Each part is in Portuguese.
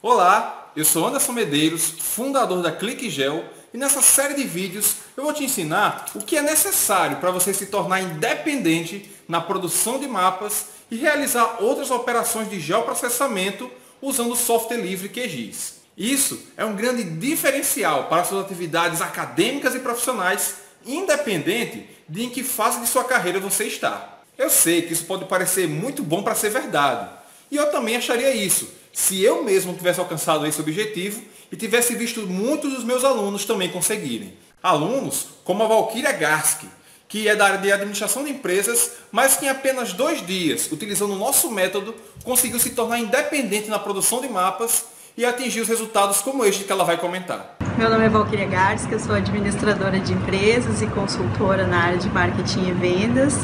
Olá, eu sou Anderson Medeiros, fundador da ClickGel, e nessa série de vídeos eu vou te ensinar o que é necessário para você se tornar independente na produção de mapas e realizar outras operações de geoprocessamento usando o software livre QGIS. Isso é um grande diferencial para suas atividades acadêmicas e profissionais, independente de em que fase de sua carreira você está. Eu sei que isso pode parecer muito bom para ser verdade, e eu também acharia isso, se eu mesmo tivesse alcançado esse objetivo e tivesse visto muitos dos meus alunos também conseguirem. Alunos como a Valkyria Garski, que é da área de administração de empresas, mas que em apenas 2 dias, utilizando o nosso método, conseguiu se tornar independente na produção de mapas e atingir os resultados como este que ela vai comentar. Meu nome é Valkyria Garski, eu sou administradora de empresas e consultora na área de marketing e vendas.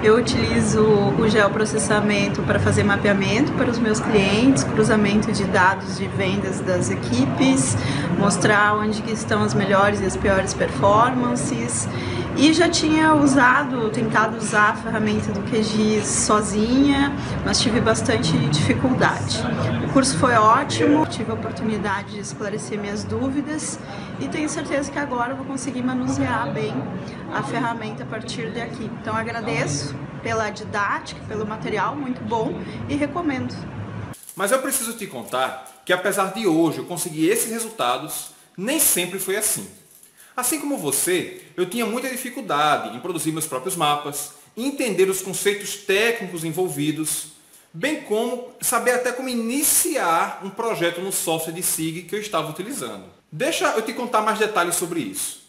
Eu utilizo o geoprocessamento para fazer mapeamento para os meus clientes, cruzamento de dados de vendas das equipes, mostrar onde que estão as melhores e as piores performances. E já tinha tentado usar a ferramenta do QGIS sozinha, mas tive bastante dificuldade. O curso foi ótimo, tive a oportunidade de esclarecer minhas dúvidas e tenho certeza que agora eu vou conseguir manusear bem a ferramenta a partir daqui. Então agradeço pela didática, pelo material muito bom e recomendo. Mas eu preciso te contar que apesar de hoje eu conseguir esses resultados, nem sempre foi assim. Assim como você, eu tinha muita dificuldade em produzir meus próprios mapas, entender os conceitos técnicos envolvidos, bem como saber até como iniciar um projeto no software de SIG que eu estava utilizando. Deixa eu te contar mais detalhes sobre isso.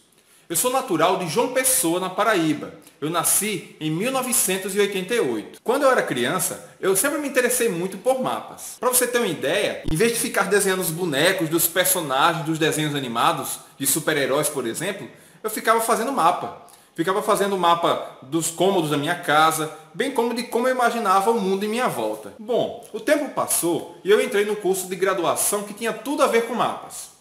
Eu sou natural de João Pessoa, na Paraíba. Eu nasci em 1988. Quando eu era criança, eu sempre me interessei muito por mapas. Para você ter uma ideia, em vez de ficar desenhando os bonecos dos personagens dos desenhos animados, de super-heróis, por exemplo, eu ficava fazendo mapa. Ficava fazendo mapa dos cômodos da minha casa, bem como de como eu imaginava o mundo em minha volta. Bom, o tempo passou e eu entrei no curso de graduação que tinha tudo a ver com mapas.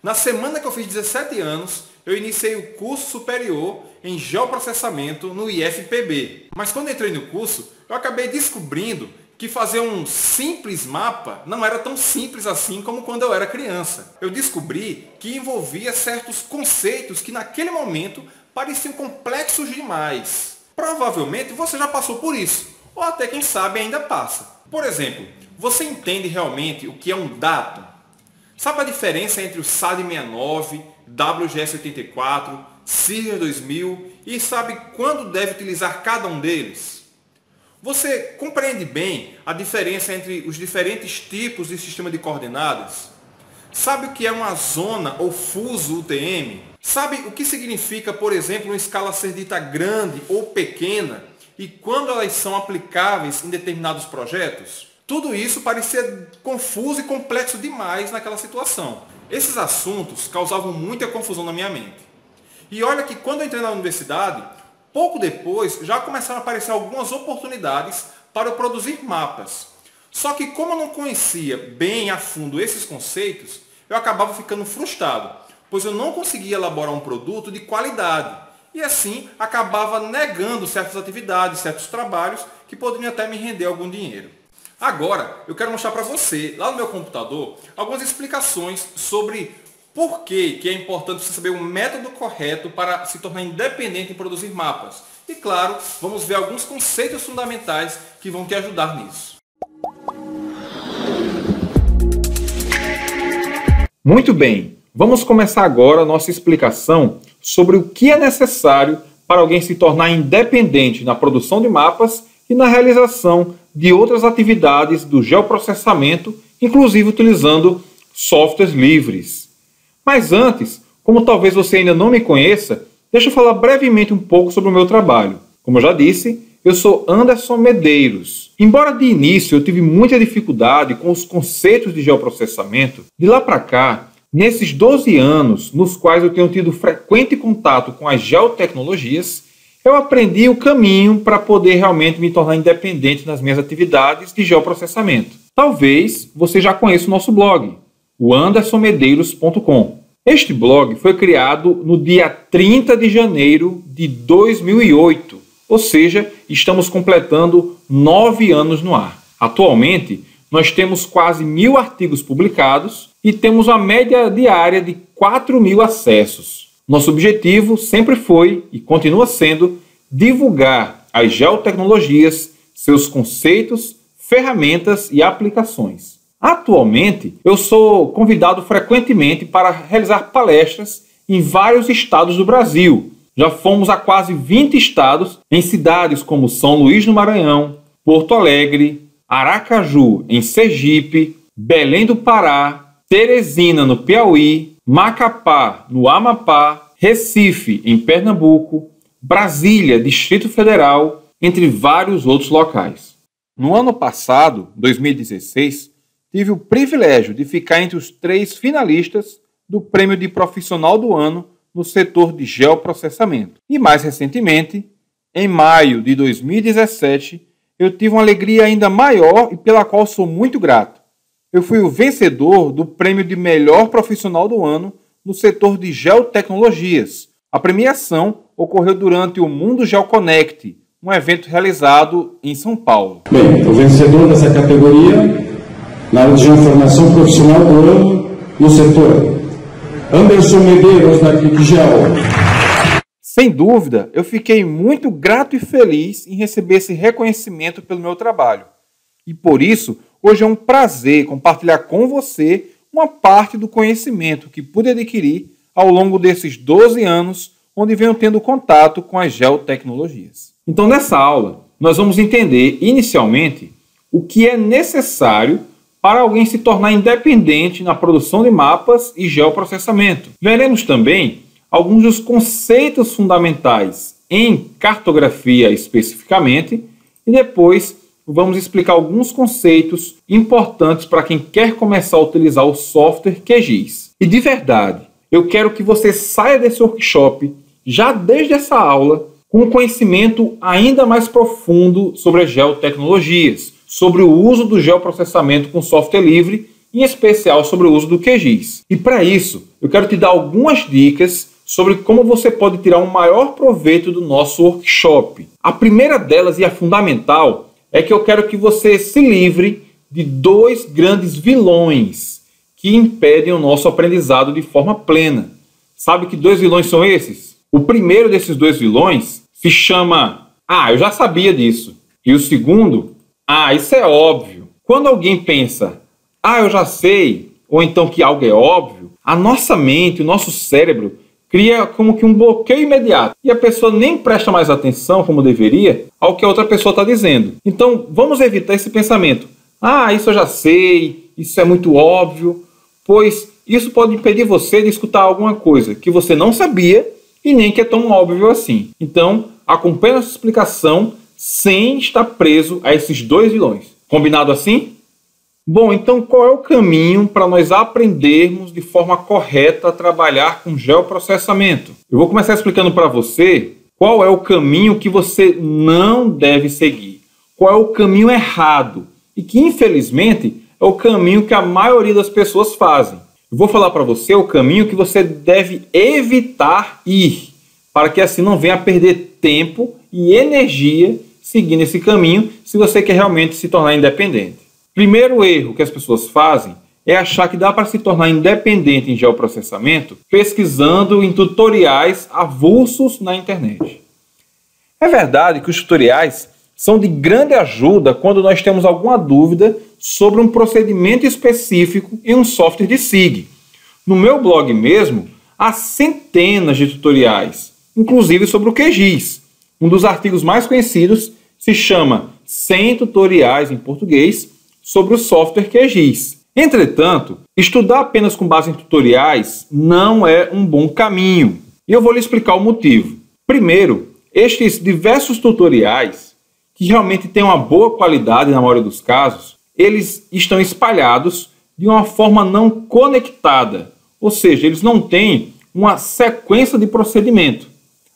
Na semana que eu fiz 17 anos, eu iniciei o curso superior em geoprocessamento no IFPB. Mas quando entrei no curso, eu acabei descobrindo que fazer um simples mapa não era tão simples assim como quando eu era criança. Eu descobri que envolvia certos conceitos que naquele momento pareciam complexos demais. Provavelmente você já passou por isso, ou até quem sabe ainda passa. Por exemplo, você entende realmente o que é um dado? Sabe a diferença entre o SAD69, WGS84, CIRS 2000 e sabe quando deve utilizar cada um deles? Você compreende bem a diferença entre os diferentes tipos de sistema de coordenadas? Sabe o que é uma zona ou fuso UTM? Sabe o que significa, por exemplo, uma escala ser dita grande ou pequena e quando elas são aplicáveis em determinados projetos? Tudo isso parecia confuso e complexo demais naquela situação. Esses assuntos causavam muita confusão na minha mente. E olha que quando eu entrei na universidade, pouco depois já começaram a aparecer algumas oportunidades para eu produzir mapas. Só que como eu não conhecia bem a fundo esses conceitos, eu acabava ficando frustrado, pois eu não conseguia elaborar um produto de qualidade. E assim acabava negando certas atividades, certos trabalhos que poderiam até me render algum dinheiro. Agora, eu quero mostrar para você, lá no meu computador, algumas explicações sobre por que é importante você saber o método correto para se tornar independente em produzir mapas. E claro, vamos ver alguns conceitos fundamentais que vão te ajudar nisso. Muito bem, vamos começar agora a nossa explicação sobre o que é necessário para alguém se tornar independente na produção de mapas e na realização de outras atividades do geoprocessamento, inclusive utilizando softwares livres. Mas antes, como talvez você ainda não me conheça, deixa eu falar brevemente um pouco sobre o meu trabalho. Como eu já disse, eu sou Anderson Medeiros. Embora de início eu tive muita dificuldade com os conceitos de geoprocessamento, de lá para cá, nesses 12 anos nos quais eu tenho tido frequente contato com as geotecnologias, eu aprendi o caminho para poder realmente me tornar independente nas minhas atividades de geoprocessamento. Talvez você já conheça o nosso blog, o andersonmedeiros.com. Este blog foi criado no dia 30 de janeiro de 2008, ou seja, estamos completando 9 anos no ar. Atualmente, nós temos quase 1.000 artigos publicados e temos uma média diária de 4.000 acessos. Nosso objetivo sempre foi e continua sendo divulgar as geotecnologias, seus conceitos, ferramentas e aplicações. Atualmente, eu sou convidado frequentemente para realizar palestras em vários estados do Brasil. Já fomos a quase 20 estados, em cidades como São Luís do Maranhão, Porto Alegre, Aracaju, em Sergipe, Belém do Pará, Teresina, no Piauí, Macapá, no Amapá, Recife, em Pernambuco, Brasília, Distrito Federal, entre vários outros locais. No ano passado, 2016, tive o privilégio de ficar entre os 3 finalistas do Prêmio de Profissional do Ano no setor de geoprocessamento. E mais recentemente, em maio de 2017, eu tive uma alegria ainda maior e pela qual sou muito grato. Eu fui o vencedor do Prêmio de Melhor Profissional do Ano no setor de geotecnologias. A premiação ocorreu durante o Mundo GeoConnect, um evento realizado em São Paulo. Bem, o vencedor dessa categoria, na área de geoinformação profissional do ano no setor, Anderson Medeiros, da ClickGeo. Sem dúvida, eu fiquei muito grato e feliz em receber esse reconhecimento pelo meu trabalho. E por isso, hoje é um prazer compartilhar com você uma parte do conhecimento que pude adquirir ao longo desses 12 anos, onde venho tendo contato com as geotecnologias. Então, nessa aula, nós vamos entender, inicialmente, o que é necessário para alguém se tornar independente na produção de mapas e geoprocessamento. Veremos também alguns dos conceitos fundamentais em cartografia especificamente e depois vamos explicar alguns conceitos importantes para quem quer começar a utilizar o software QGIS. E de verdade, eu quero que você saia desse workshop já desde essa aula com um conhecimento ainda mais profundo sobre as geotecnologias, sobre o uso do geoprocessamento com software livre, em especial sobre o uso do QGIS. E para isso, eu quero te dar algumas dicas sobre como você pode tirar um maior proveito do nosso workshop. A primeira delas, e a fundamental, é que eu quero que você se livre de 2 grandes vilões que impedem o nosso aprendizado de forma plena. Sabe que 2 vilões são esses? O primeiro desses 2 vilões se chama eu já sabia disso. E o segundo, isso é óbvio. Quando alguém pensa, eu já sei, ou então que algo é óbvio, a nossa mente, o nosso cérebro, cria como que um bloqueio imediato. E a pessoa nem presta mais atenção, como deveria, ao que a outra pessoa está dizendo. Então, vamos evitar esse pensamento. Isso eu já sei, isso é muito óbvio, pois isso pode impedir você de escutar alguma coisa que você não sabia e nem que é tão óbvio assim. Então, acompanhe essa explicação sem estar preso a esses 2 vilões. Combinado assim? Bom, então qual é o caminho para nós aprendermos de forma correta a trabalhar com geoprocessamento? Eu vou começar explicando para você qual é o caminho que você não deve seguir. Qual é o caminho errado e que, infelizmente, é o caminho que a maioria das pessoas fazem. Eu vou falar para você o caminho que você deve evitar ir, para que assim não venha a perder tempo e energia seguindo esse caminho se você quer realmente se tornar independente. Primeiro erro que as pessoas fazem é achar que dá para se tornar independente em geoprocessamento pesquisando em tutoriais avulsos na internet. É verdade que os tutoriais são de grande ajuda quando nós temos alguma dúvida sobre um procedimento específico em um software de SIG. No meu blog mesmo, há centenas de tutoriais, inclusive sobre o QGIS. Um dos artigos mais conhecidos se chama 100 tutoriais em português sobre o software QGIS. Entretanto, estudar apenas com base em tutoriais não é um bom caminho. E eu vou lhe explicar o motivo. Primeiro, estes diversos tutoriais, que realmente têm uma boa qualidade na maioria dos casos, eles estão espalhados de uma forma não conectada. Ou seja, eles não têm uma sequência de procedimento.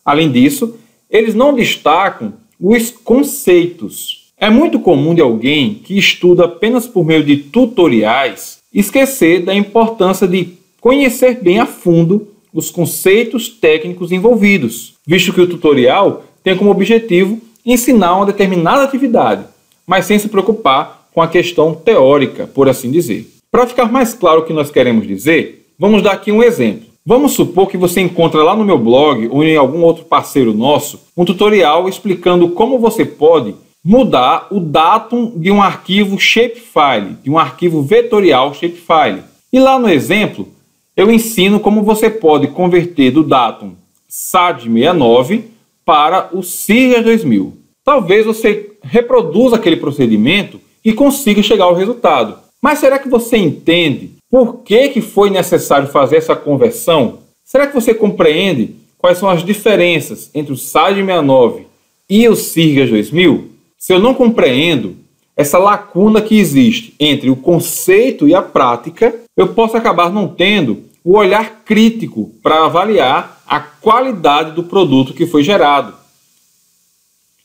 Além disso, eles não destacam os conceitos. É muito comum de alguém que estuda apenas por meio de tutoriais esquecer da importância de conhecer bem a fundo os conceitos técnicos envolvidos, visto que o tutorial tem como objetivo ensinar uma determinada atividade, mas sem se preocupar com a questão teórica, por assim dizer. Para ficar mais claro o que nós queremos dizer, vamos dar aqui um exemplo. Vamos supor que você encontra lá no meu blog ou em algum outro parceiro nosso um tutorial explicando como você pode mudar o datum de um arquivo shapefile, de um arquivo vetorial shapefile. E lá no exemplo, eu ensino como você pode converter do datum SAD69 para o Sirgas 2000. Talvez você reproduza aquele procedimento e consiga chegar ao resultado. Mas será que você entende por que foi necessário fazer essa conversão? Será que você compreende quais são as diferenças entre o SAD69 e o Sirgas 2000? Se eu não compreendo essa lacuna que existe entre o conceito e a prática, eu posso acabar não tendo o olhar crítico para avaliar a qualidade do produto que foi gerado.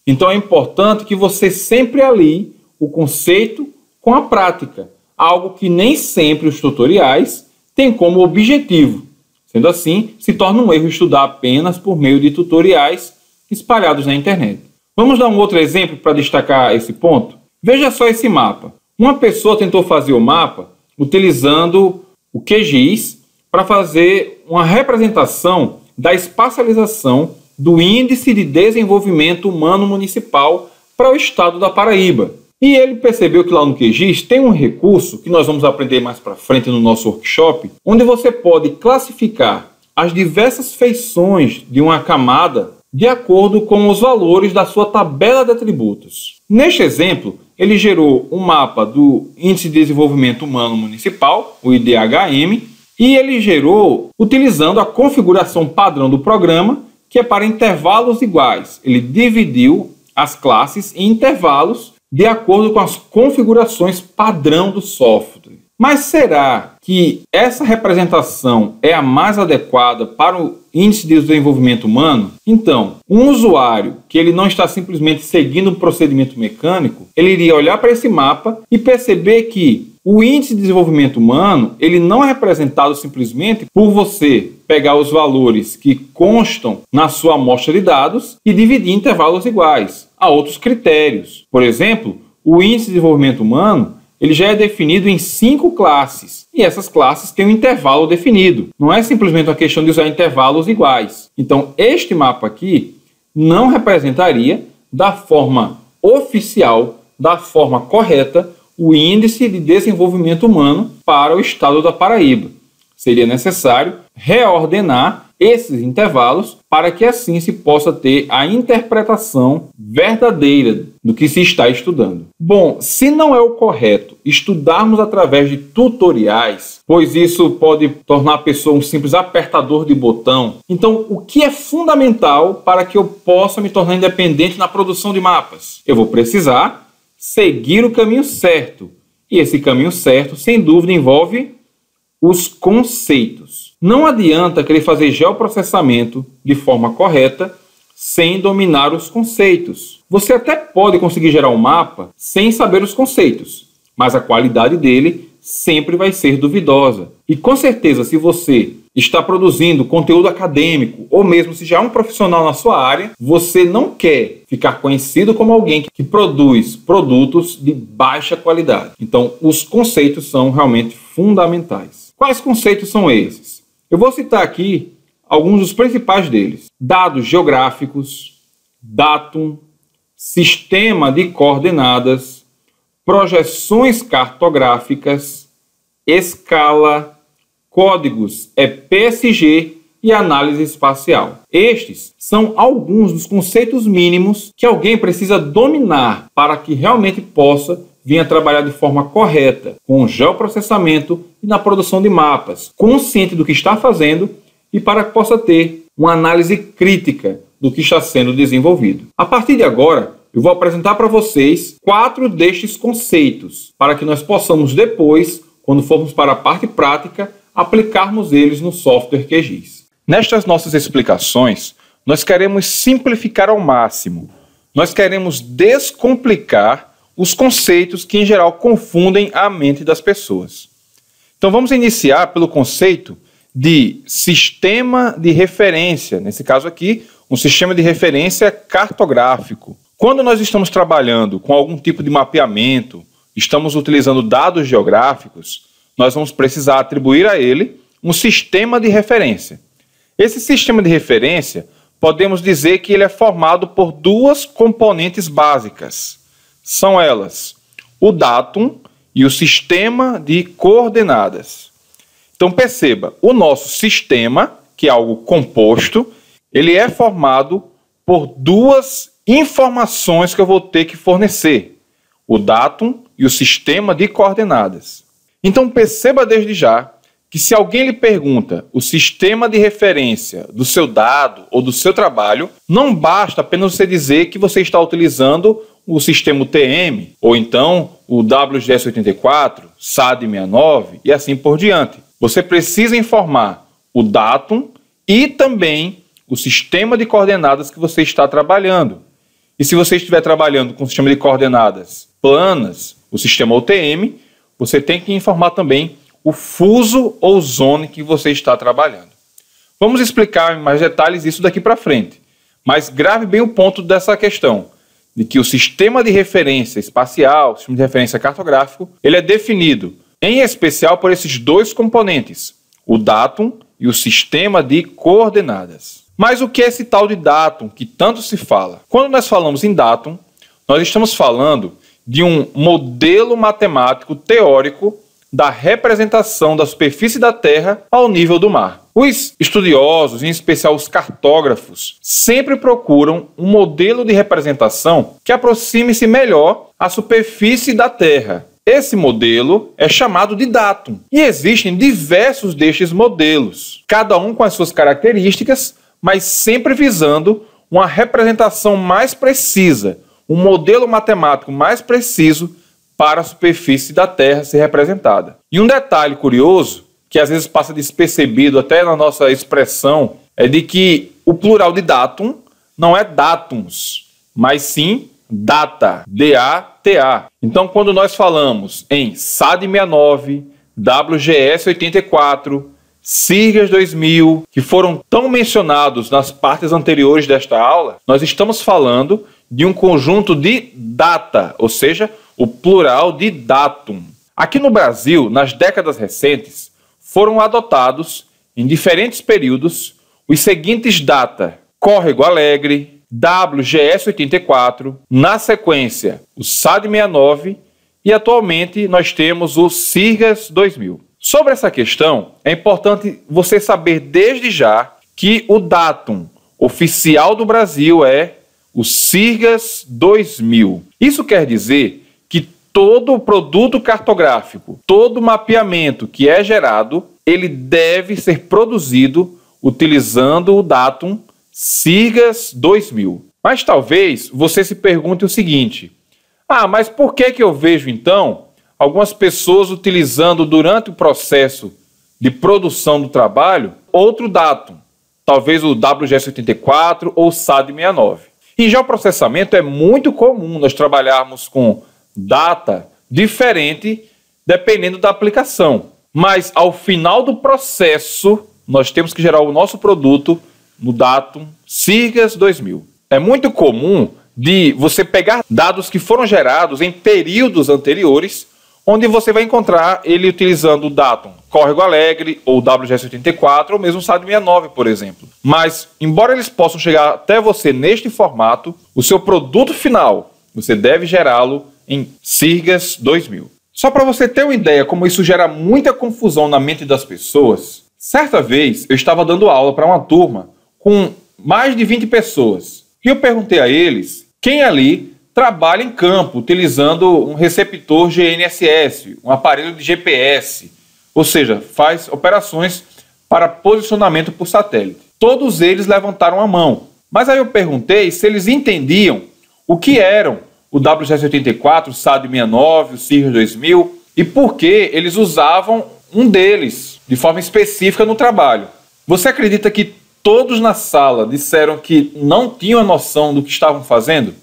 Então é importante que você sempre alie o conceito com a prática, algo que nem sempre os tutoriais têm como objetivo. Sendo assim, se torna um erro estudar apenas por meio de tutoriais espalhados na internet. Vamos dar um outro exemplo para destacar esse ponto? Veja só esse mapa. Uma pessoa tentou fazer o mapa utilizando o QGIS para fazer uma representação da espacialização do Índice de Desenvolvimento Humano Municipal para o estado da Paraíba. E ele percebeu que lá no QGIS tem um recurso que nós vamos aprender mais para frente no nosso workshop, onde você pode classificar as diversas feições de uma camada de acordo com os valores da sua tabela de atributos. Neste exemplo, ele gerou um mapa do Índice de Desenvolvimento Humano Municipal, o IDHM, e ele gerou utilizando a configuração padrão do programa, que é para intervalos iguais. Ele dividiu as classes em intervalos de acordo com as configurações padrão do software. Mas será que essa representação é a mais adequada para o Índice de Desenvolvimento Humano? Então, um usuário que ele não está simplesmente seguindo um procedimento mecânico, ele iria olhar para esse mapa e perceber que o Índice de Desenvolvimento Humano ele não é representado simplesmente por você pegar os valores que constam na sua amostra de dados e dividir em intervalos iguais. Há outros critérios. Por exemplo, o Índice de Desenvolvimento Humano ele já é definido em 5 classes, e essas classes têm um intervalo definido. Não é simplesmente uma questão de usar intervalos iguais. Então, este mapa aqui não representaria da forma oficial, da forma correta, o Índice de Desenvolvimento Humano para o estado da Paraíba. Seria necessário reordenar esses intervalos para que assim se possa ter a interpretação verdadeira do que se está estudando. Bom, se não é o correto estudarmos através de tutoriais, pois isso pode tornar a pessoa um simples apertador de botão, então o que é fundamental para que eu possa me tornar independente na produção de mapas? Eu vou precisar seguir o caminho certo. E esse caminho certo, sem dúvida, envolve os conceitos. Não adianta querer fazer geoprocessamento de forma correta sem dominar os conceitos. Você até pode conseguir gerar um mapa sem saber os conceitos, mas a qualidade dele sempre vai ser duvidosa. E com certeza, se você está produzindo conteúdo acadêmico, ou mesmo se já é um profissional na sua área, você não quer ficar conhecido como alguém que produz produtos de baixa qualidade. Então, os conceitos são realmente fundamentais. Quais conceitos são esses? Eu vou citar aqui alguns dos principais deles. Dados geográficos, datum, sistema de coordenadas, projeções cartográficas, escala, códigos PSG e análise espacial. Estes são alguns dos conceitos mínimos que alguém precisa dominar para que realmente possa vir a trabalhar de forma correta com o geoprocessamento e na produção de mapas, consciente do que está fazendo e para que possa ter uma análise crítica do que está sendo desenvolvido. A partir de agora, eu vou apresentar para vocês 4 destes conceitos para que nós possamos depois, quando formos para a parte prática, aplicarmos eles no software QGIS. Nestas nossas explicações, nós queremos simplificar ao máximo. Nós queremos descomplicar os conceitos que, em geral, confundem a mente das pessoas. Então, vamos iniciar pelo conceito de sistema de referência. Nesse caso aqui, um sistema de referência cartográfico. Quando nós estamos trabalhando com algum tipo de mapeamento, estamos utilizando dados geográficos, nós vamos precisar atribuir a ele um sistema de referência. Esse sistema de referência, podemos dizer que ele é formado por duas componentes básicas. São elas o datum e o sistema de coordenadas. Então perceba, o nosso sistema, que é algo composto, ele é formado por duas informações que eu vou ter que fornecer: o datum e o sistema de coordenadas. Então perceba desde já que se alguém lhe pergunta o sistema de referência do seu dado ou do seu trabalho, não basta apenas você dizer que você está utilizando o sistema UTM, ou então o WGS84, SAD69 e assim por diante. Você precisa informar o datum e também o sistema de coordenadas que você está trabalhando. E se você estiver trabalhando com o sistema de coordenadas planas, o sistema UTM, você tem que informar também o fuso ou zone que você está trabalhando. Vamos explicar em mais detalhes isso daqui para frente, mas grave bem o ponto dessa questão, de que o sistema de referência espacial, o sistema de referência cartográfico, ele é definido em especial por esses dois componentes, o datum e o sistema de coordenadas. Mas o que é esse tal de datum que tanto se fala? Quando nós falamos em datum, nós estamos falando de um modelo matemático teórico da representação da superfície da Terra ao nível do mar. Os estudiosos, em especial os cartógrafos, sempre procuram um modelo de representação que aproxime-se melhor à superfície da Terra. Esse modelo é chamado de datum. E existem diversos destes modelos, cada um com as suas características, mas sempre visando uma representação mais precisa, um modelo matemático mais preciso para a superfície da Terra ser representada. E um detalhe curioso, que às vezes passa despercebido até na nossa expressão, é de que o plural de datum não é datums, mas sim data, D-A-T-A. Então, quando nós falamos em SAD69, WGS84, SIRGAS 2000, que foram tão mencionados nas partes anteriores desta aula, nós estamos falando de um conjunto de data, ou seja, o plural de datum. Aqui no Brasil, nas décadas recentes, foram adotados, em diferentes períodos, os seguintes data: Córrego Alegre, WGS84, na sequência o SAD69 e atualmente nós temos o SIRGAS 2000. Sobre essa questão, é importante você saber desde já que o datum oficial do Brasil é o SIRGAS 2000. Isso quer dizer que todo produto cartográfico, todo mapeamento que é gerado, ele deve ser produzido utilizando o datum SIRGAS 2000. Mas talvez você se pergunte o seguinte: mas por que eu vejo então algumas pessoas utilizando durante o processo de produção do trabalho outro datum, talvez o WGS84 ou o SAD69? Em geoprocessamento é muito comum nós trabalharmos com data diferente dependendo da aplicação. Mas ao final do processo, nós temos que gerar o nosso produto no datum SIRGAS 2000. É muito comum de você pegar dados que foram gerados em períodos anteriores, onde você vai encontrar ele utilizando o datum Córrego Alegre, ou WGS84, ou mesmo o SAD69, por exemplo. Mas, embora eles possam chegar até você neste formato, o seu produto final, você deve gerá-lo em SIRGAS 2000. Só para você ter uma ideia como isso gera muita confusão na mente das pessoas, certa vez eu estava dando aula para uma turma com mais de 20 pessoas. E eu perguntei a eles quem ali trabalha em campo utilizando um receptor GNSS, um aparelho de GPS, ou seja, faz operações para posicionamento por satélite. Todos eles levantaram a mão, mas aí eu perguntei se eles entendiam o que eram o WGS84, o SAD69, o SIRGAS 2000 e por que eles usavam um deles de forma específica no trabalho. Você acredita que todos na sala disseram que não tinham a noção do que estavam fazendo?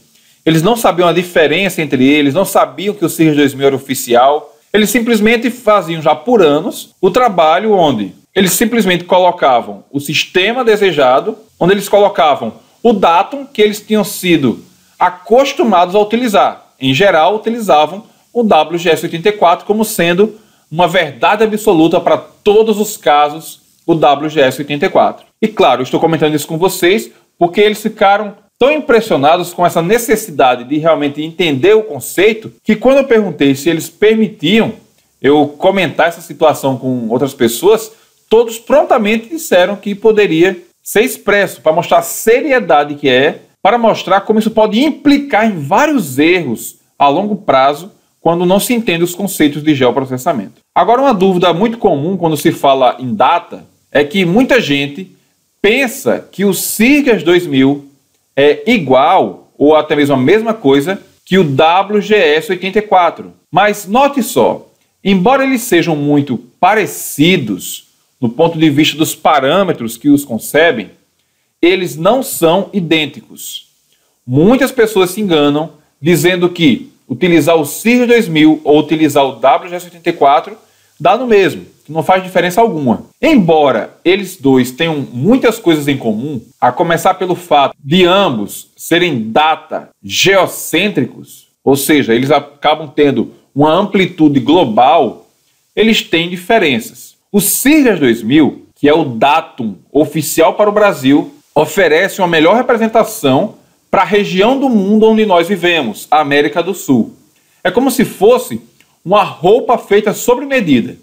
Eles não sabiam a diferença entre eles, não sabiam que o SIRGAS 2000 era oficial. Eles simplesmente faziam já por anos o trabalho onde eles simplesmente colocavam o sistema desejado, onde eles colocavam o datum que eles tinham sido acostumados a utilizar. Em geral, utilizavam o WGS84 como sendo uma verdade absoluta para todos os casos, o WGS84. E claro, eu estou comentando isso com vocês porque eles ficaram tão impressionados com essa necessidade de realmente entender o conceito que quando eu perguntei se eles permitiam eu comentar essa situação com outras pessoas, todos prontamente disseram que poderia ser expresso para mostrar a seriedade que é, para mostrar como isso pode implicar em vários erros a longo prazo quando não se entende os conceitos de geoprocessamento. Agora, uma dúvida muito comum quando se fala em data é que muita gente pensa que o SIRGAS 2000 é igual ou até mesmo a mesma coisa que o WGS 84. Mas note só, embora eles sejam muito parecidos do ponto de vista dos parâmetros que os concebem, eles não são idênticos. Muitas pessoas se enganam dizendo que utilizar o SIRGAS 2000 ou utilizar o WGS 84 dá no mesmo, que não faz diferença alguma. Embora eles dois tenham muitas coisas em comum, a começar pelo fato de ambos serem data geocêntricos, ou seja, eles acabam tendo uma amplitude global, eles têm diferenças. O SIRGAS 2000, que é o datum oficial para o Brasil, oferece uma melhor representação para a região do mundo onde nós vivemos, a América do Sul. É como se fosse uma roupa feita sobre medida.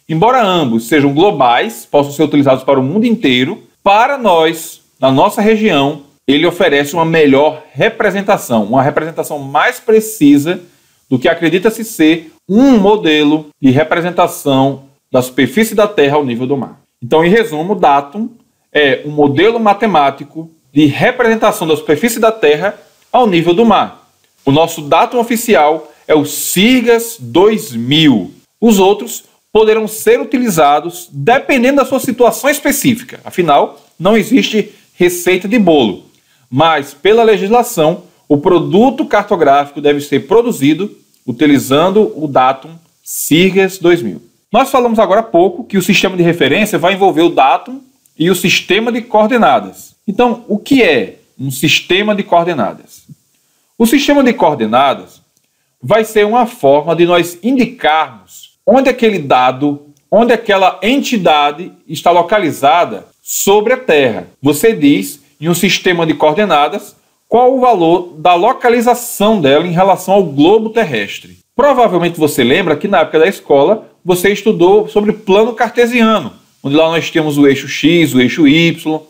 Embora ambos sejam globais, possam ser utilizados para o mundo inteiro, para nós, na nossa região, ele oferece uma melhor representação, uma representação mais precisa do que acredita-se ser um modelo de representação da superfície da Terra ao nível do mar. Então, em resumo, o datum é um modelo matemático de representação da superfície da Terra ao nível do mar. O nosso datum oficial é o SIRGAS 2000. Os outros poderão ser utilizados dependendo da sua situação específica. Afinal, não existe receita de bolo. Mas, pela legislação, o produto cartográfico deve ser produzido utilizando o datum SIRGAS 2000. Nós falamos agora há pouco que o sistema de referência vai envolver o datum e o sistema de coordenadas. Então, o que é um sistema de coordenadas? O sistema de coordenadas vai ser uma forma de nós indicarmos onde aquele dado, onde aquela entidade está localizada sobre a Terra. Você diz, em um sistema de coordenadas, qual o valor da localização dela em relação ao globo terrestre. Provavelmente você lembra que na época da escola você estudou sobre plano cartesiano, onde lá nós tínhamos o eixo X, o eixo Y,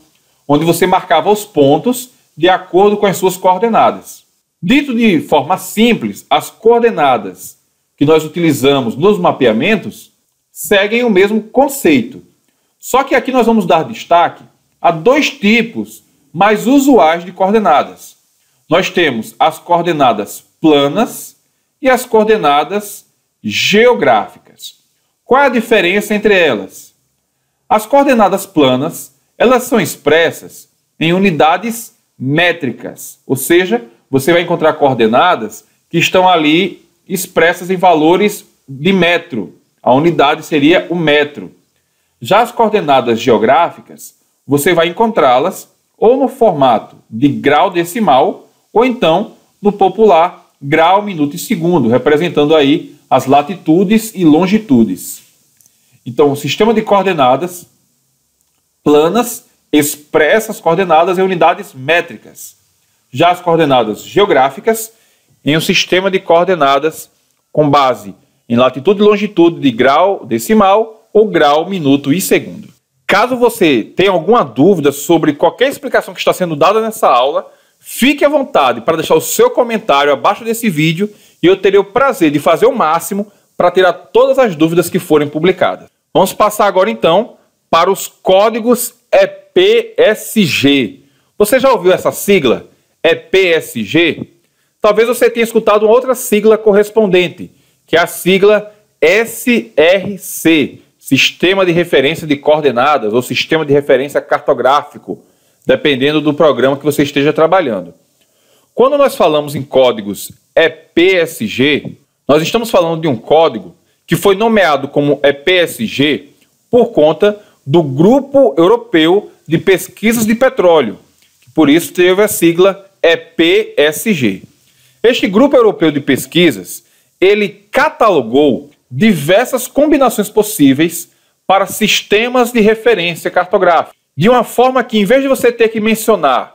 onde você marcava os pontos de acordo com as suas coordenadas. Dito de forma simples, as coordenadas que nós utilizamos nos mapeamentos seguem o mesmo conceito. Só que aqui nós vamos dar destaque a dois tipos mais usuais de coordenadas. Nós temos as coordenadas planas e as coordenadas geográficas. Qual é a diferença entre elas? As coordenadas planas, elas são expressas em unidades métricas, ou seja, você vai encontrar coordenadas que estão ali expressas em valores de metro. A unidade seria o metro. Já as coordenadas geográficas, você vai encontrá-las ou no formato de grau decimal, ou então no popular grau, minuto e segundo, representando aí as latitudes e longitudes. Então, o sistema de coordenadas planas expressa as coordenadas em unidades métricas. Já as coordenadas geográficas em um sistema de coordenadas com base em latitude e longitude de grau decimal ou grau, minuto e segundo. Caso você tenha alguma dúvida sobre qualquer explicação que está sendo dada nessa aula, fique à vontade para deixar o seu comentário abaixo desse vídeo e eu terei o prazer de fazer o máximo para tirar todas as dúvidas que forem publicadas. Vamos passar agora então para os códigos EPSG. Você já ouviu essa sigla? EPSG? Talvez você tenha escutado uma outra sigla correspondente, que é a sigla SRC, Sistema de Referência de Coordenadas ou Sistema de Referência Cartográfico, dependendo do programa que você esteja trabalhando. Quando nós falamos em códigos EPSG, nós estamos falando de um código que foi nomeado como EPSG por conta do Grupo Europeu de Pesquisas de Petróleo, que por isso teve a sigla EPSG. Este Grupo Europeu de Pesquisas, ele catalogou diversas combinações possíveis para sistemas de referência cartográfica. De uma forma que, em vez de você ter que mencionar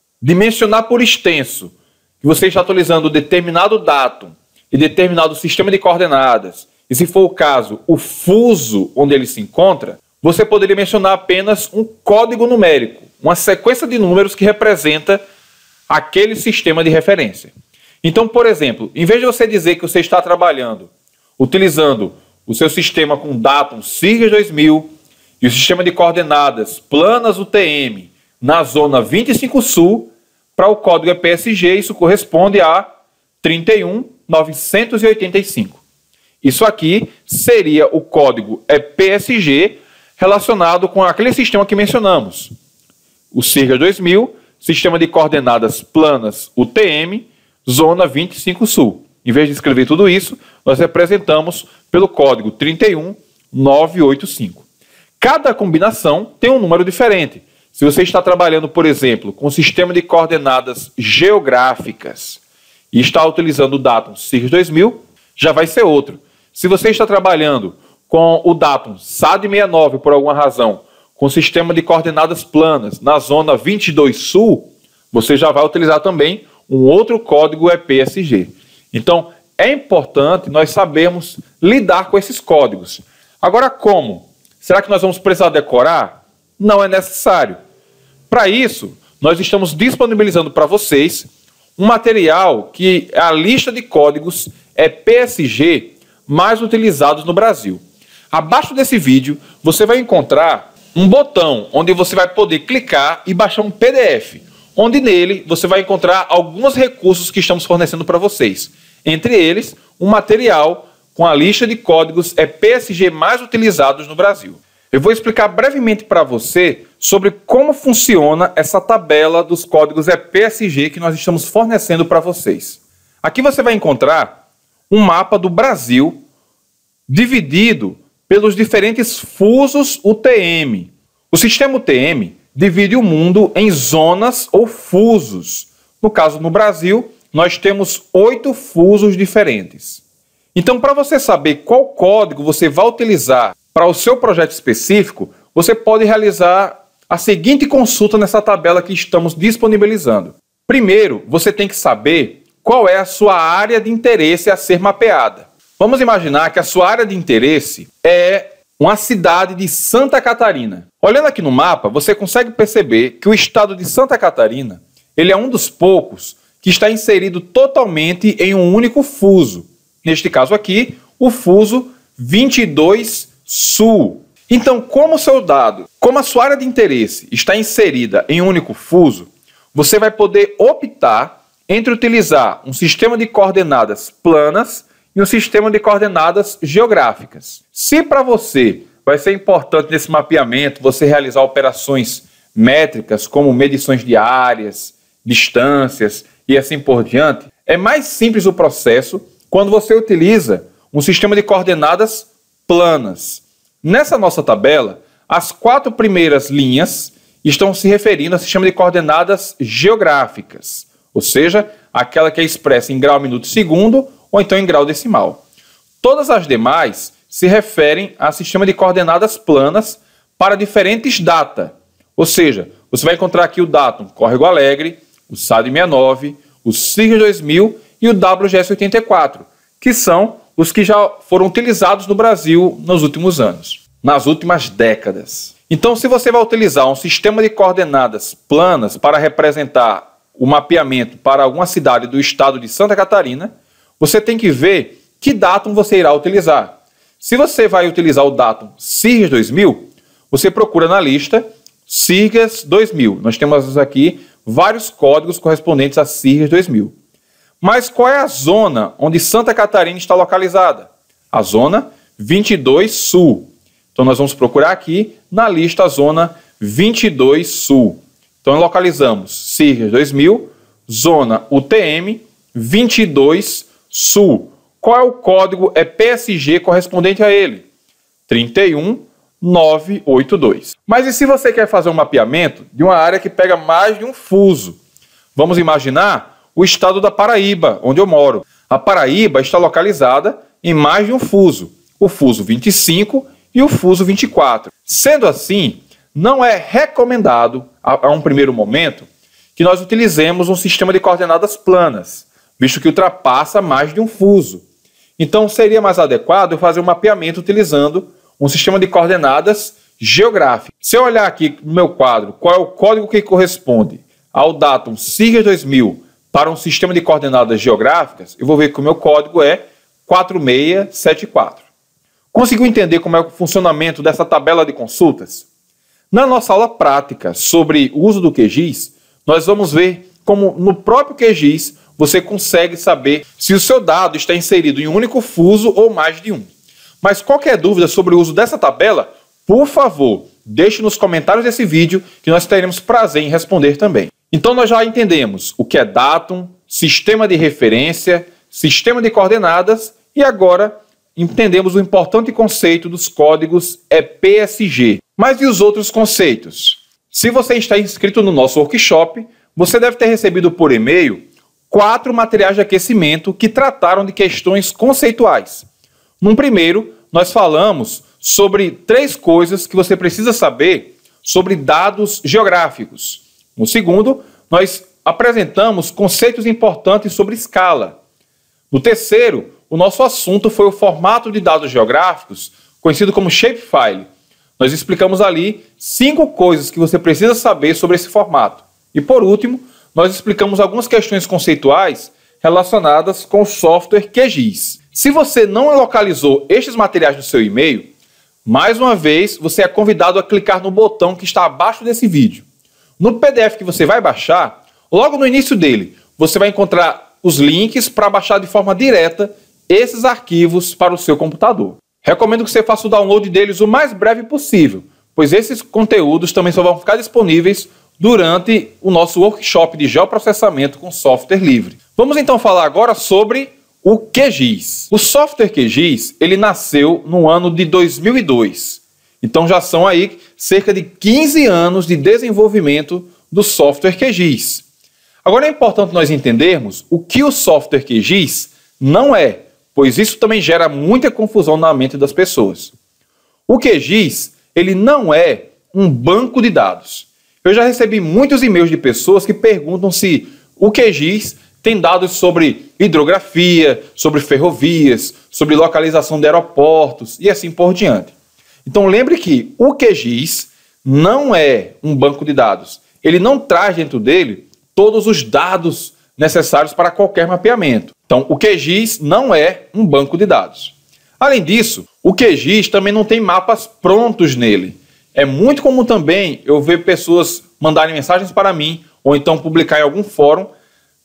por extenso, que você está atualizando determinado datum e determinado sistema de coordenadas, e se for o caso, o fuso onde ele se encontra, você poderia mencionar apenas um código numérico, uma sequência de números que representa aquele sistema de referência. Então, por exemplo, em vez de você dizer que você está trabalhando utilizando o seu sistema com datum SIRGAS 2000 e o sistema de coordenadas planas UTM na zona 25 Sul, para o código EPSG, isso corresponde a 31.985. Isso aqui seria o código EPSG relacionado com aquele sistema que mencionamos. O SIRGAS 2000, sistema de coordenadas planas UTM, zona 25 Sul. Em vez de escrever tudo isso, nós representamos pelo código 31.985. Cada combinação tem um número diferente. Se você está trabalhando, por exemplo, com o sistema de coordenadas geográficas e está utilizando o datum SIRGAS 2000, já vai ser outro. Se você está trabalhando com o datum SAD69, por alguma razão, com o sistema de coordenadas planas na zona 22 Sul, você já vai utilizar também um outro código EPSG. Então, é importante nós sabermos lidar com esses códigos. Agora, como? Será que nós vamos precisar decorar? Não é necessário. Para isso, nós estamos disponibilizando para vocês um material que é a lista de códigos EPSG mais utilizados no Brasil. Abaixo desse vídeo, você vai encontrar um botão onde você vai poder clicar e baixar um PDF, onde nele você vai encontrar alguns recursos que estamos fornecendo para vocês. Entre eles, um material com a lista de códigos EPSG mais utilizados no Brasil. Eu vou explicar brevemente para você sobre como funciona essa tabela dos códigos EPSG que nós estamos fornecendo para vocês. Aqui você vai encontrar um mapa do Brasil dividido pelos diferentes fusos UTM. O sistema UTM divide o mundo em zonas ou fusos. No caso, no Brasil, nós temos 8 fusos diferentes. Então, para você saber qual código você vai utilizar para o seu projeto específico, você pode realizar a seguinte consulta nessa tabela que estamos disponibilizando. Primeiro, você tem que saber qual é a sua área de interesse a ser mapeada. Vamos imaginar que a sua área de interesse é uma cidade de Santa Catarina. Olhando aqui no mapa, você consegue perceber que o estado de Santa Catarina ele é um dos poucos que está inserido totalmente em um único fuso. Neste caso aqui, o fuso 22 Sul. Então, como a sua área de interesse está inserida em um único fuso, você vai poder optar entre utilizar um sistema de coordenadas planas e um sistema de coordenadas geográficas. Se para você vai ser importante nesse mapeamento você realizar operações métricas como medições de áreas, distâncias e assim por diante, é mais simples o processo quando você utiliza um sistema de coordenadas planas. Nessa nossa tabela, as 4 primeiras linhas estão se referindo ao sistema de coordenadas geográficas, ou seja, aquela que é expressa em grau, minuto, segundo ou então em grau decimal. Todas as demais se referem a sistema de coordenadas planas para diferentes data, ou seja, você vai encontrar aqui o datum Córrego Alegre, o SAD69, o SIRGAS 2000 e o WGS84, que são os que já foram utilizados no Brasil nos últimos anos, nas últimas décadas. Então, se você vai utilizar um sistema de coordenadas planas para representar o mapeamento para alguma cidade do estado de Santa Catarina, você tem que ver que datum você irá utilizar. Se você vai utilizar o datum SIRGAS 2000, você procura na lista SIRGAS 2000. Nós temos aqui vários códigos correspondentes a SIRGAS 2000. Mas qual é a zona onde Santa Catarina está localizada? A zona 22 Sul. Então nós vamos procurar aqui na lista a zona 22 Sul. Então localizamos SIRGAS 2000, zona UTM 22 Sul. Qual é o código EPSG correspondente a ele? 31.982. Mas e se você quer fazer um mapeamento de uma área que pega mais de um fuso? Vamos imaginar o estado da Paraíba, onde eu moro. A Paraíba está localizada em mais de um fuso, o fuso 25 e o fuso 24. Sendo assim, não é recomendado, a um primeiro momento, que nós utilizemos um sistema de coordenadas planas, visto que ultrapassa mais de um fuso. Então, seria mais adequado eu fazer um mapeamento utilizando um sistema de coordenadas geográfico. Se eu olhar aqui no meu quadro, qual é o código que corresponde ao datum SIGAS 2000 para um sistema de coordenadas geográficas, eu vou ver que o meu código é 4674. Conseguiu entender como é o funcionamento dessa tabela de consultas? Na nossa aula prática sobre o uso do QGIS, nós vamos ver como no próprio QGIS você consegue saber se o seu dado está inserido em um único fuso ou mais de um. Mas qualquer dúvida sobre o uso dessa tabela, por favor, deixe nos comentários desse vídeo que nós teremos prazer em responder também. Então nós já entendemos o que é datum, sistema de referência, sistema de coordenadas e agora entendemos o importante conceito dos códigos EPSG. Mas e os outros conceitos? Se você está inscrito no nosso workshop, você deve ter recebido por e-mail 4 materiais de aquecimento que trataram de questões conceituais. No primeiro, nós falamos sobre 3 coisas que você precisa saber sobre dados geográficos. No segundo, nós apresentamos conceitos importantes sobre escala. No terceiro, o nosso assunto foi o formato de dados geográficos, conhecido como shapefile. Nós explicamos ali 5 coisas que você precisa saber sobre esse formato. E por último, nós explicamos algumas questões conceituais relacionadas com o software QGIS. Se você não localizou estes materiais no seu e-mail, mais uma vez você é convidado a clicar no botão que está abaixo desse vídeo. No PDF que você vai baixar, logo no início dele, você vai encontrar os links para baixar de forma direta esses arquivos para o seu computador. Recomendo que você faça o download deles o mais breve possível, pois esses conteúdos também só vão ficar disponíveis durante o nosso workshop de geoprocessamento com software livre. Vamos então falar agora sobre o QGIS. O software QGIS, ele nasceu no ano de 2002. Então já são aí cerca de 15 anos de desenvolvimento do software QGIS. Agora é importante nós entendermos o que o software QGIS não é, pois isso também gera muita confusão na mente das pessoas. O QGIS, ele não é um banco de dados. Eu já recebi muitos e-mails de pessoas que perguntam se o QGIS tem dados sobre hidrografia, sobre ferrovias, sobre localização de aeroportos e assim por diante. Então lembre que o QGIS não é um banco de dados. Ele não traz dentro dele todos os dados necessários para qualquer mapeamento. Então o QGIS não é um banco de dados. Além disso, o QGIS também não tem mapas prontos nele. É muito comum também eu ver pessoas mandarem mensagens para mim ou então publicar em algum fórum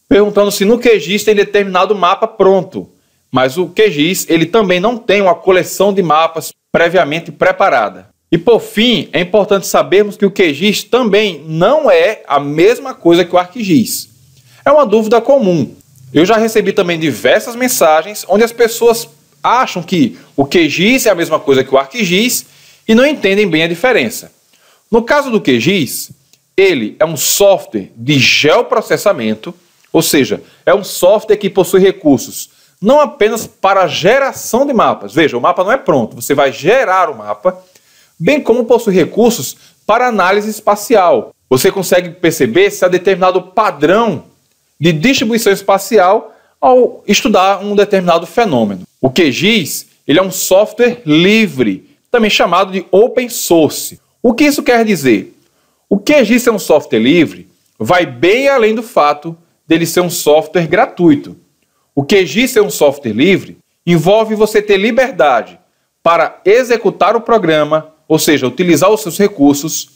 perguntando se no QGIS tem determinado mapa pronto. Mas o QGIS ele também não tem uma coleção de mapas previamente preparada. E por fim, é importante sabermos que o QGIS também não é a mesma coisa que o ArcGIS. É uma dúvida comum. Eu já recebi também diversas mensagens onde as pessoas acham que o QGIS é a mesma coisa que o ArcGIS e não entendem bem a diferença. No caso do QGIS, ele é um software de geoprocessamento, ou seja, é um software que possui recursos não apenas para a geração de mapas. Veja, o mapa não é pronto, você vai gerar o mapa, bem como possui recursos para análise espacial. Você consegue perceber se há determinado padrão de distribuição espacial ao estudar um determinado fenômeno. O QGIS ele é um software livre, também chamado de open source. O que isso quer dizer? O QGIS é um software livre, vai bem além do fato dele ser um software gratuito. O QGIS ser um software livre envolve você ter liberdade para executar o programa, ou seja, utilizar os seus recursos,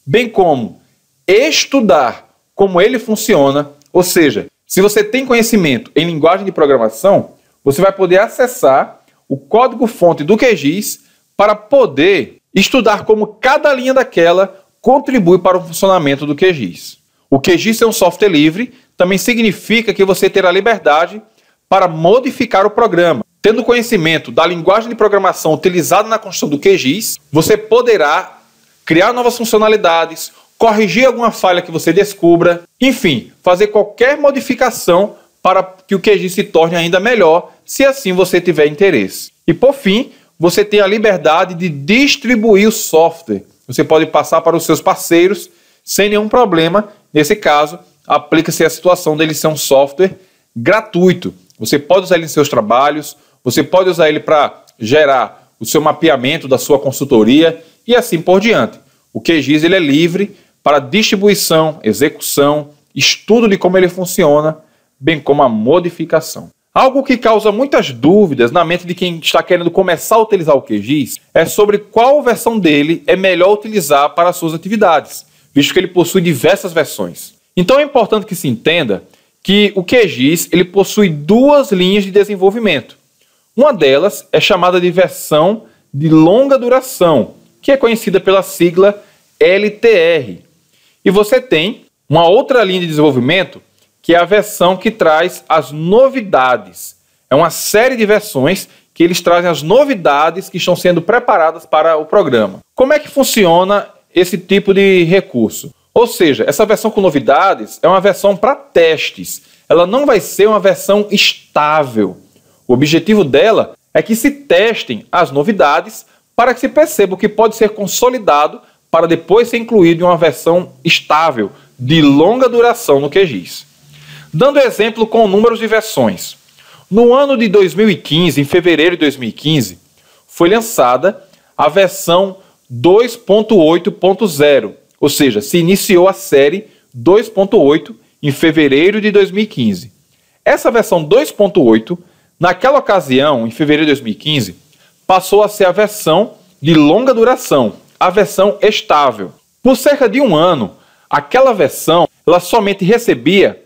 bem como estudar como ele funciona, ou seja, se você tem conhecimento em linguagem de programação, você vai poder acessar o código-fonte do QGIS para poder estudar como cada linha daquela contribui para o funcionamento do QGIS. O QGIS é um software livre, também significa que você terá liberdade para modificar o programa. Tendo conhecimento da linguagem de programação utilizada na construção do QGIS, você poderá criar novas funcionalidades, corrigir alguma falha que você descubra, enfim, fazer qualquer modificação para que o QGIS se torne ainda melhor, se assim você tiver interesse. E por fim, você tem a liberdade de distribuir o software. Você pode passar para os seus parceiros sem nenhum problema. Nesse caso, aplica-se a situação dele ser um software gratuito. Você pode usar ele em seus trabalhos, você pode usar ele para gerar o seu mapeamento da sua consultoria e assim por diante. O QGIS ele é livre para distribuição, execução, estudo de como ele funciona, bem como a modificação. Algo que causa muitas dúvidas na mente de quem está querendo começar a utilizar o QGIS é sobre qual versão dele é melhor utilizar para as suas atividades, visto que ele possui diversas versões. Então é importante que se entenda que o QGIS ele possui duas linhas de desenvolvimento. Uma delas é chamada de versão de longa duração, que é conhecida pela sigla LTR. E você tem uma outra linha de desenvolvimento, que é a versão que traz as novidades. É uma série de versões que eles trazem as novidades que estão sendo preparadas para o programa. Como é que funciona esse tipo de recurso? Ou seja, essa versão com novidades é uma versão para testes. Ela não vai ser uma versão estável. O objetivo dela é que se testem as novidades para que se perceba o que pode ser consolidado para depois ser incluído em uma versão estável, de longa duração no QGIS. Dando exemplo com números de versões. No ano de 2015, em fevereiro de 2015, foi lançada a versão 2.8.0, ou seja, se iniciou a série 2.8 em fevereiro de 2015. Essa versão 2.8, naquela ocasião, em fevereiro de 2015, passou a ser a versão de longa duração, a versão estável. Por cerca de um ano, aquela versão ela somente recebia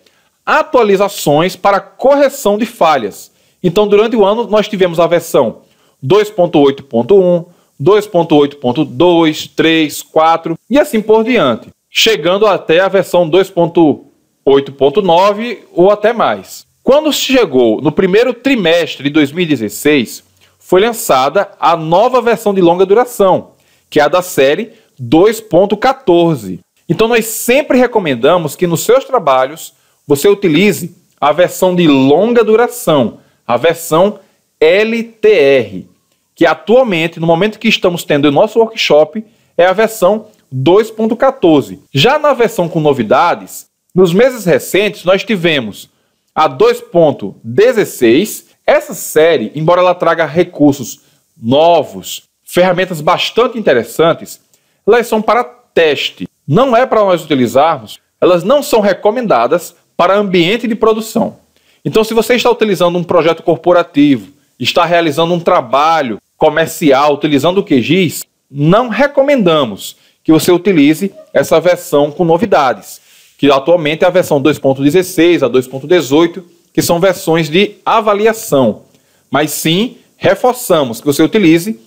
atualizações para correção de falhas. Então, durante o ano, nós tivemos a versão 2.8.1, 2.8.2, 3, 4 e assim por diante, chegando até a versão 2.8.9 ou até mais. Quando chegou no primeiro trimestre de 2016, foi lançada a nova versão de longa duração, que é a da série 2.14. Então, nós sempre recomendamos que nos seus trabalhos você utilize a versão de longa duração, a versão LTR, que atualmente, no momento que estamos tendo o nosso workshop, é a versão 2.14. Já na versão com novidades, nos meses recentes nós tivemos a 2.16. Essa série, embora ela traga recursos novos, ferramentas bastante interessantes, elas são para teste. Não é para nós utilizarmos, elas não são recomendadas para ambiente de produção. Então, se você está utilizando um projeto corporativo, está realizando um trabalho comercial utilizando o QGIS, não recomendamos que você utilize essa versão com novidades, que atualmente é a versão 2.16 a 2.18, que são versões de avaliação. Mas sim, reforçamos que você utilize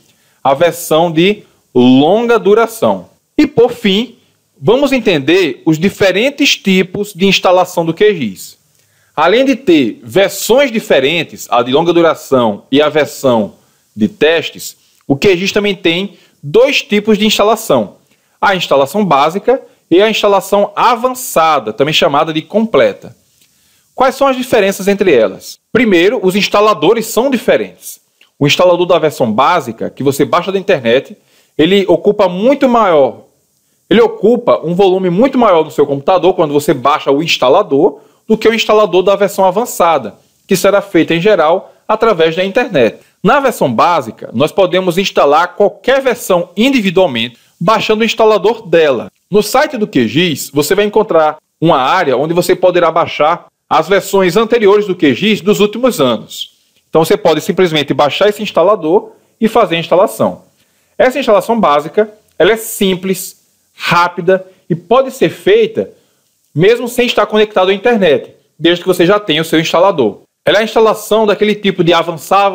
a versão de longa duração. E por fim, vamos entender os diferentes tipos de instalação do QGIS. Além de ter versões diferentes, a de longa duração e a versão de testes, o QGIS também tem dois tipos de instalação. A instalação básica e a instalação avançada, também chamada de completa. Quais são as diferenças entre elas? Primeiro, os instaladores são diferentes. O instalador da versão básica, que você baixa da internet, ele ocupa um volume muito maior no seu computador quando você baixa o instalador do que o instalador da versão avançada, que será feita em geral através da internet. Na versão básica, nós podemos instalar qualquer versão individualmente, baixando o instalador dela. No site do QGIS, você vai encontrar uma área onde você poderá baixar as versões anteriores do QGIS dos últimos anos. Então você pode simplesmente baixar esse instalador e fazer a instalação. Essa instalação básica, ela é simples, rápida e pode ser feita mesmo sem estar conectado à internet, desde que você já tenha o seu instalador. Ela é a instalação daquele tipo de avançar,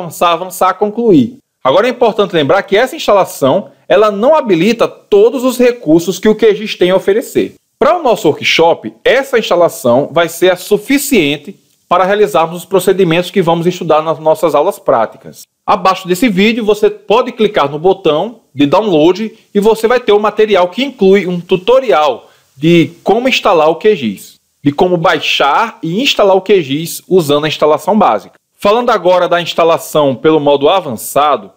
concluir. Agora é importante lembrar que essa instalação ela não habilita todos os recursos que o QGIS tem a oferecer. Para o nosso workshop, essa instalação vai ser a suficiente para realizarmos os procedimentos que vamos estudar nas nossas aulas práticas. Abaixo desse vídeo você pode clicar no botão de download e você vai ter o material que inclui um tutorial de como instalar o QGIS. de como baixar e instalar o QGIS usando a instalação básica. Falando agora da instalação pelo modo avançado,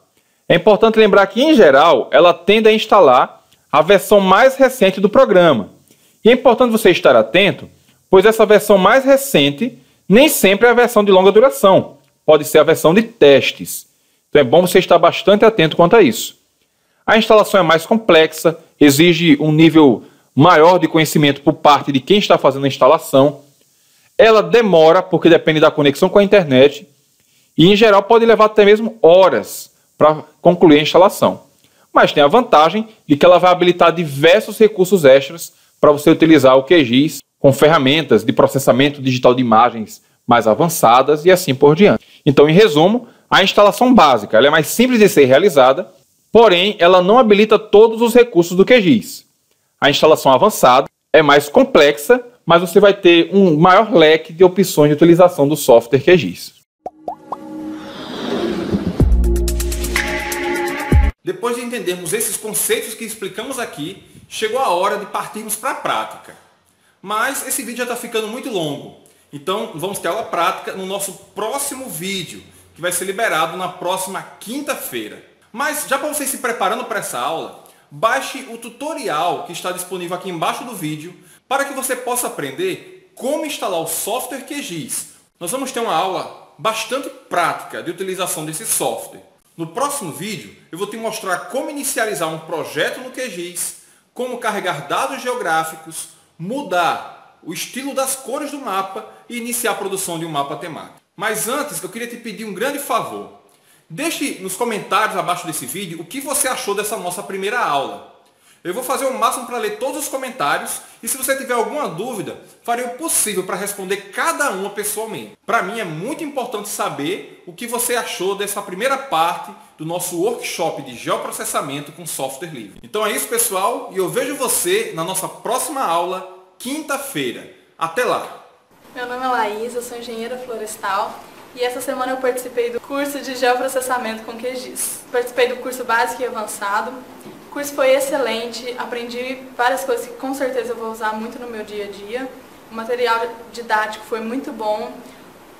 é importante lembrar que, em geral, ela tende a instalar a versão mais recente do programa. E é importante você estar atento, pois essa versão mais recente nem sempre é a versão de longa duração, pode ser a versão de testes. Então é bom você estar bastante atento quanto a isso. A instalação é mais complexa, exige um nível maior de conhecimento por parte de quem está fazendo a instalação. Ela demora, porque depende da conexão com a internet, e em geral pode levar até mesmo horas para concluir a instalação. Mas tem a vantagem de que ela vai habilitar diversos recursos extras para você utilizar o QGIS com ferramentas de processamento digital de imagens mais avançadas e assim por diante. Então, em resumo, a instalação básica ela é mais simples de ser realizada, porém ela não habilita todos os recursos do QGIS. A instalação avançada é mais complexa, mas você vai ter um maior leque de opções de utilização do software QGIS. Depois de entendermos esses conceitos que explicamos aqui, chegou a hora de partirmos para a prática. Mas esse vídeo já está ficando muito longo, então vamos ter aula prática no nosso próximo vídeo, que vai ser liberado na próxima quinta-feira. Mas já para vocês se preparando para essa aula, baixe o tutorial que está disponível aqui embaixo do vídeo para que você possa aprender como instalar o software QGIS. Nós vamos ter uma aula bastante prática de utilização desse software. No próximo vídeo, eu vou te mostrar como inicializar um projeto no QGIS, como carregar dados geográficos, mudar o estilo das cores do mapa e iniciar a produção de um mapa temático. Mas antes, eu queria te pedir um grande favor. Deixe nos comentários abaixo desse vídeo o que você achou dessa nossa primeira aula. Eu vou fazer o máximo para ler todos os comentários e se você tiver alguma dúvida, farei o possível para responder cada uma pessoalmente. Para mim é muito importante saber o que você achou dessa primeira parte do nosso workshop de geoprocessamento com software livre. Então é isso, pessoal, e eu vejo você na nossa próxima aula, quinta-feira. Até lá! Meu nome é Laís, eu sou engenheira florestal e essa semana eu participei do curso de geoprocessamento com QGIS. Participei do curso básico e avançado. O curso foi excelente, aprendi várias coisas que com certeza eu vou usar muito no meu dia a dia. O material didático foi muito bom.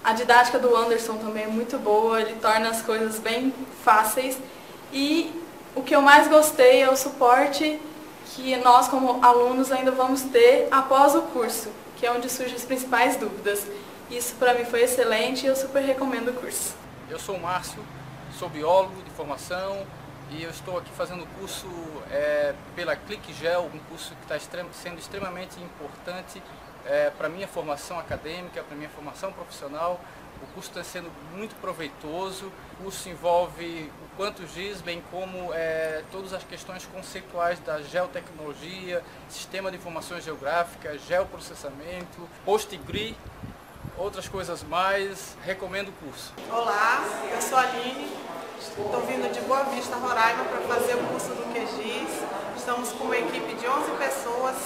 A didática do Anderson também é muito boa, ele torna as coisas bem fáceis. E o que eu mais gostei é o suporte que nós como alunos ainda vamos ter após o curso, que é onde surgem as principais dúvidas. Isso para mim foi excelente e eu super recomendo o curso. Eu sou o Márcio, sou biólogo de formação e eu estou aqui fazendo o curso pela ClickGel, um curso que está sendo extremamente importante para a minha formação acadêmica, para a minha formação profissional. O curso está sendo muito proveitoso, o curso envolve o QuantoGIS, bem como todas as questões conceituais da geotecnologia, sistema de informações geográficas, geoprocessamento, PostGRI, outras coisas mais. Recomendo o curso. Olá, eu sou a Aline, estou vindo de Boa Vista, Roraima, para fazer o curso do QGIS. Estamos com uma equipe de 11 pessoas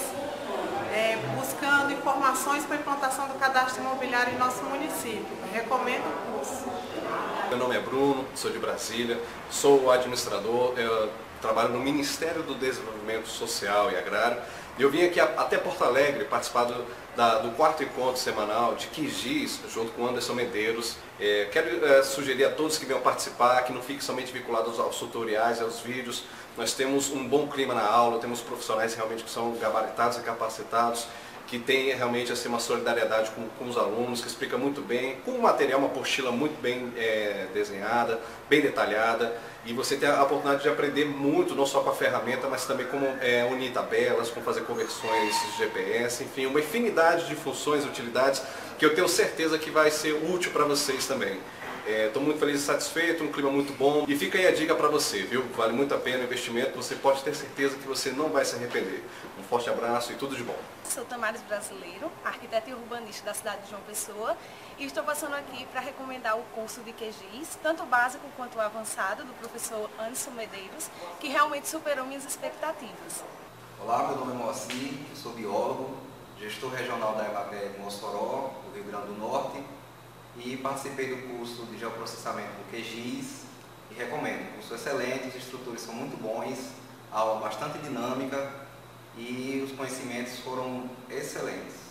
buscando informações para a implantação do cadastro imobiliário em nosso município. Eu recomendo o curso. Meu nome é Bruno, sou de Brasília, sou administrador, eu trabalho no Ministério do Desenvolvimento Social e Agrário e eu vim aqui até Porto Alegre participar do 4º encontro semanal de QGIS junto com Anderson Medeiros. Quero sugerir a todos que venham participar, que não fiquem somente vinculados aos tutoriais, aos vídeos. Nós temos um bom clima na aula, temos profissionais realmente que são gabaritados e capacitados, que tem realmente assim, uma solidariedade com os alunos, que explica muito bem, com um material, uma apostila muito bem desenhada, bem detalhada, e você tem a oportunidade de aprender muito, não só com a ferramenta, mas também como unir tabelas, como fazer conversões de GPS, enfim, uma infinidade de funções, utilidades, que eu tenho certeza que vai ser útil para vocês também. Estou muito feliz e satisfeito, um clima muito bom e fica aí a dica para você, viu? Vale muito a pena o investimento, você pode ter certeza que você não vai se arrepender. Um forte abraço e tudo de bom. Sou Tamares Brasileiro, arquiteta e urbanista da cidade de João Pessoa e estou passando aqui para recomendar o curso de QGIS, tanto o básico quanto o avançado, do professor Anderson Medeiros, que realmente superou minhas expectativas. Olá, meu nome é Moacir, eu sou biólogo, gestor regional da EMAPE de Mossoró, do Rio Grande do Norte, e participei do curso de geoprocessamento com QGIS e recomendo. O curso é excelente, os instrutores são muito bons, a aula bastante dinâmica e os conhecimentos foram excelentes.